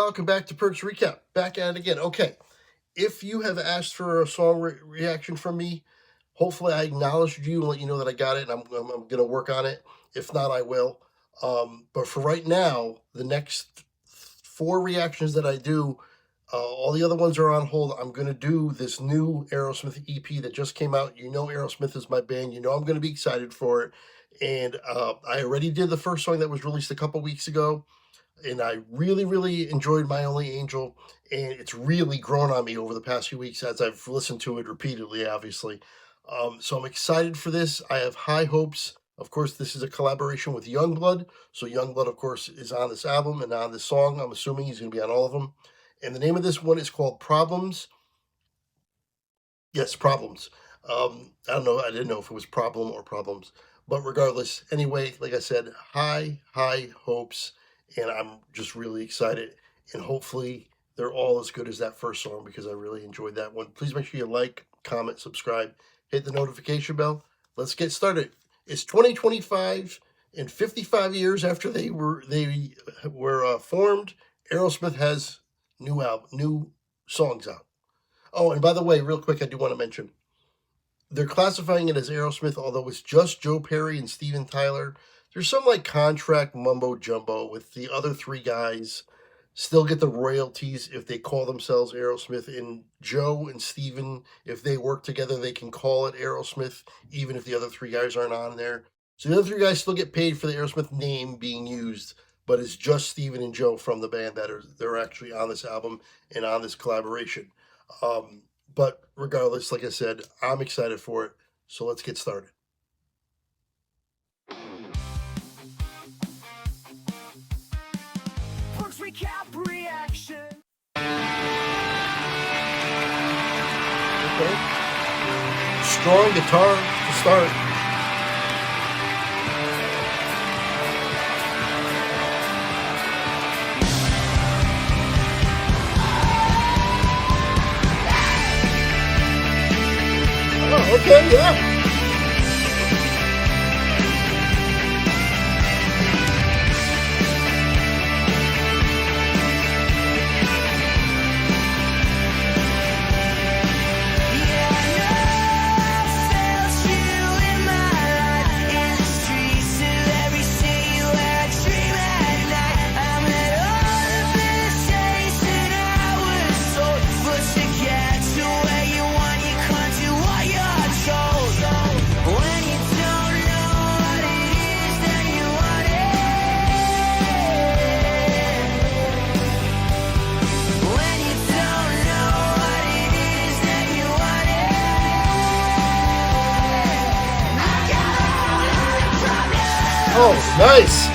welcome back to Perks Recap. Back at it again. Okay, if you have asked for a song reaction from me, hopefully I acknowledged you and let you know that I got it, and I'm going to work on it. If not, I will. But for right now, the next 4 reactions that I do, all the other ones are on hold. I'm going to do this new AEROSMITH EP that just came out. You know AEROSMITH is my band. You know I'm going to be excited for it. And I already did the first song that was released a couple weeks ago. And I really enjoyed My Only Angel. And it's really grown on me over the past few weeks as I've listened to it repeatedly, obviously. So I'm excited for this. I have high hopes. Of course, this is a collaboration with Youngblood. So Youngblood, of course, is on this album and on this song. I'm assuming he's going to be on all of them. And the name of this one is called Problems. Yes, Problems. I don't know. I didn't know if it was Problem or Problems. But regardless, anyway, like I said, high hopes. And I'm just really excited. And hopefully they're all as good as that first song because I really enjoyed that one. Please make sure you like, comment, subscribe, hit the notification bell. Let's get started. It's 2025 and 55 years after they were formed. AEROSMITH has new songs out. Oh, and by the way, real quick, I do want to mention they're classifying it as AEROSMITH, although it's just Joe Perry and Steven Tyler. There's some like contract mumbo jumbo with the other 3 guys still get the royalties if they call themselves AEROSMITH, and Joe and Steven, if they work together, they can call it AEROSMITH, even if the other 3 guys aren't on there. So the other 3 guys still get paid for the AEROSMITH name being used, but it's just Steven and Joe from the band they're actually on this album and on this collaboration. But regardless, like I said, I'm excited for it. So let's get started. Perks Recap Reaction. Okay. Strong guitar to start. Oh, okay, yeah. Oh, nice.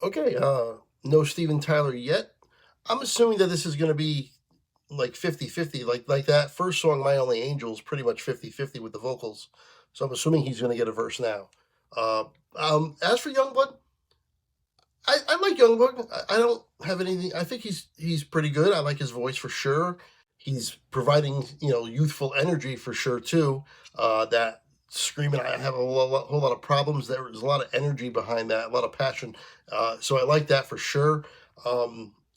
Okay, no Steven Tyler yet. I'm assuming that this is going to be like 50-50, like that first song, My Only Angel, is pretty much 50-50 with the vocals. So I'm assuming he's going to get a verse now. As for Youngblood, I like Youngblood. I don't have anything. I think he's pretty good. I like his voice for sure. He's providing, youthful energy for sure too. That screaming, I have a whole lot of problems. There's a lot of energy behind that, a lot of passion. So I like that for sure.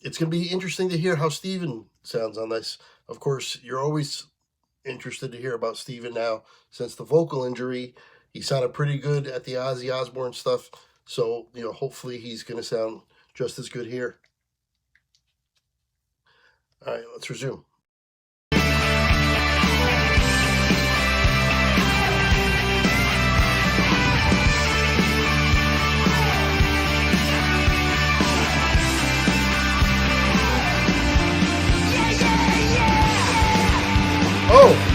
It's going to be interesting to hear how Steven sounds on this. Of course, you're always interested to hear about Steven now. Since the vocal injury, he sounded pretty good at the Ozzy Osbourne stuff. So, hopefully he's going to sound just as good here. All right, let's resume. Oh!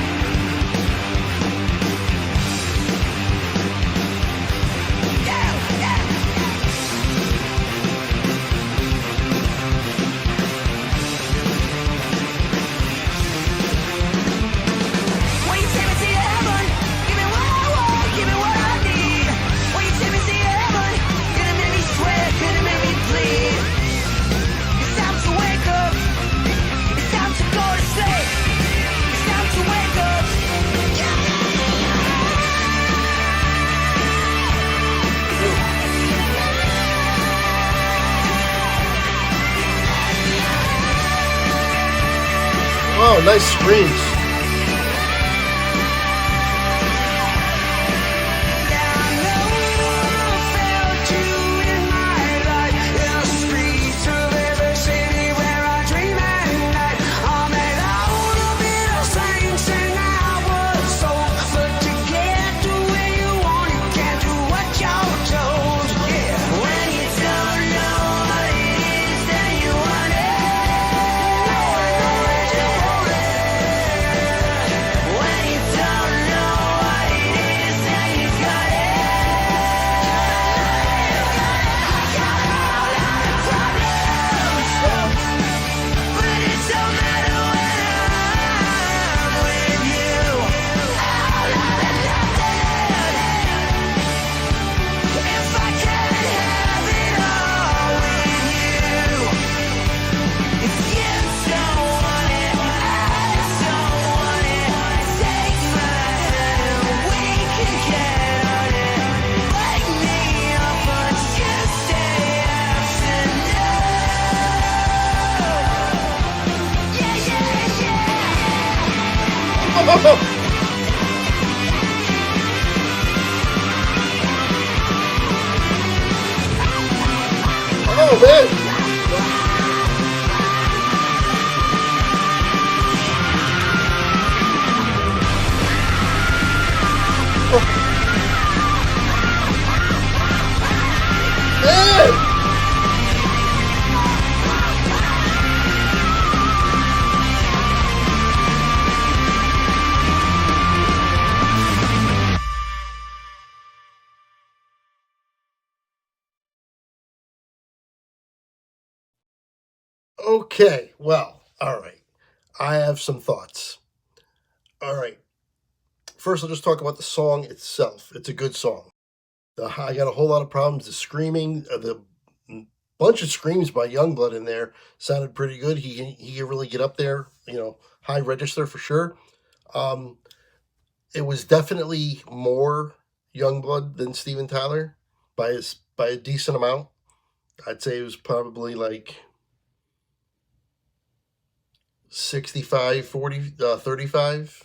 nice screams. Oh man! Man! Okay, well, all right. I have some thoughts. All right. First, I'll just talk about the song itself. It's a good song. I got a whole lot of problems. The screaming, the bunch of screams by Youngblood in there sounded pretty good. He can really get up there, high register for sure. It was definitely more Youngblood than Steven Tyler by a decent amount. I'd say it was probably like 65, 40, 35,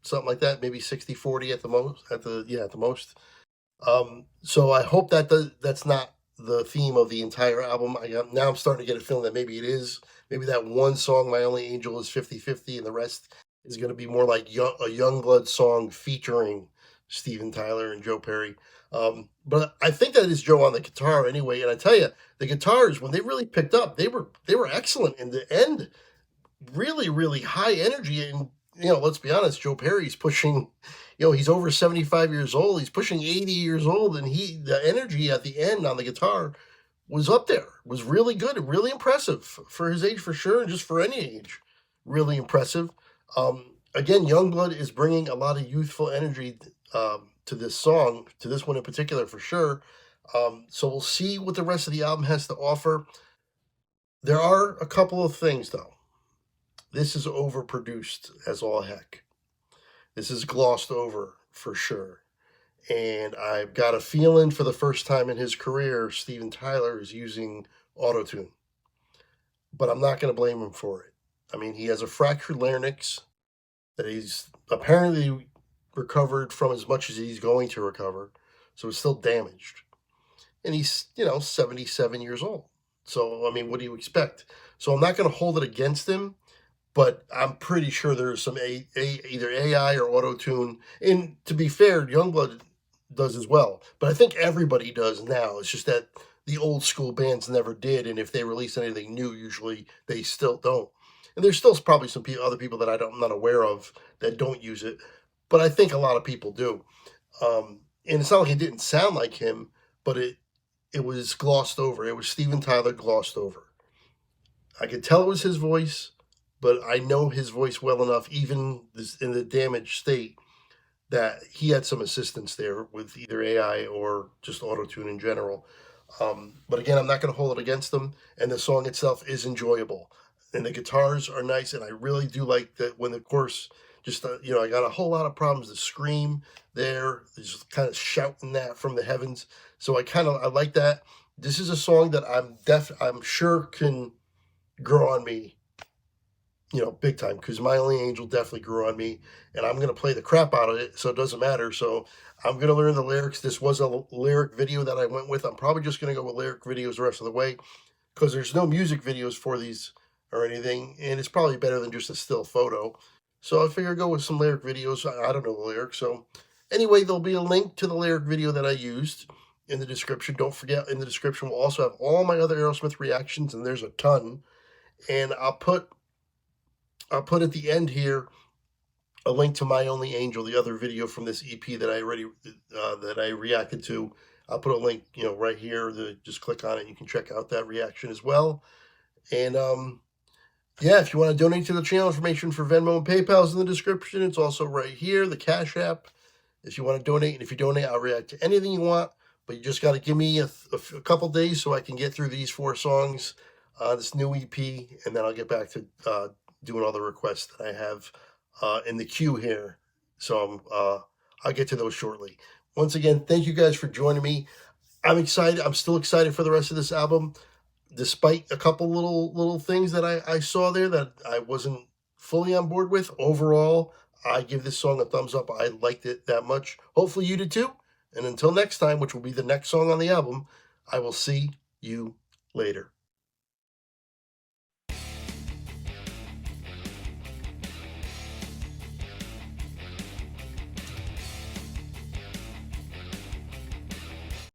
something like that, maybe 60, 40 at the most, at the most. So I hope that's not the theme of the entire album. Now I'm starting to get a feeling that maybe it is. Maybe that one song, My Only Angel, is 50-50, and the rest is going to be more like a Youngblood song featuring Steven Tyler and Joe Perry. But I think that is Joe on the guitar anyway. And I tell you, the guitars, when they really picked up, they were excellent in the end. Really, really high energy. And let's be honest, Joe Perry's pushing, he's over 75 years old. He's pushing 80 years old, and the energy at the end on the guitar was up there. Was really good and really impressive for his age, for sure, and just for any age, really impressive. Again, Youngblood is bringing a lot of youthful energy to this song, to this one in particular, for sure. So we'll see what the rest of the album has to offer. There are a couple of things, though. This is overproduced as all heck. This is glossed over for sure. And I've got a feeling for the first time in his career, Steven Tyler is using autotune. But I'm not going to blame him for it. I mean, he has a fractured larynx that he's apparently recovered from as much as he's going to recover. So it's still damaged. And he's, 77 years old. So, I mean, what do you expect? So I'm not going to hold it against him. But I'm pretty sure there's some either AI or auto-tune. And to be fair, Youngblood does as well. But I think everybody does now. It's just that the old school bands never did. And if they release anything new, usually they still don't. And there's still probably some other people that I'm not aware of that don't use it. But I think a lot of people do. And it's not like it didn't sound like him, but it was glossed over. It was Steven Tyler glossed over. I could tell it was his voice, but I know his voice well enough, even in the damaged state, that he had some assistance there with either AI or just auto-tune in general. But again, I'm not going to hold it against him, and the song itself is enjoyable. And the guitars are nice, and I really do like that when the chorus just, I got a whole lot of problems. The scream there, just kind of shouting that from the heavens. So I like that. This is a song that I'm sure can grow on me big time, because My Only Angel definitely grew on me, and I'm going to play the crap out of it, so it doesn't matter. So I'm going to learn the lyrics. This was a lyric video that I went with. I'm probably just going to go with lyric videos the rest of the way, because there's no music videos for these or anything, and it's probably better than just a still photo. So I figure go with some lyric videos. I don't know the lyrics. So anyway, there'll be a link to the lyric video that I used in the description. Don't forget, in the description we'll also have all my other Aerosmith reactions, and there's a ton. And I'll put at the end here a link to My Only Angel, the other video from this EP that I reacted to. I'll put a link, right here. Just click on it. You can check out that reaction as well. And yeah, if you want to donate to the channel, information for Venmo and PayPal is in the description. It's also right here, the Cash App. If you want to donate, and if you donate, I'll react to anything you want. But you just got to give me a couple days so I can get through these 4 songs, this new EP, and then I'll get back to doing all the requests that I have in the queue here. So I'll get to those shortly. Once again, thank you guys for joining me. I'm excited. I'm still excited for the rest of this album, despite a couple little things that I saw there that I wasn't fully on board with. Overall, I give this song a thumbs up. I liked it that much. Hopefully you did too. And until next time, which will be the next song on the album, I will see you later.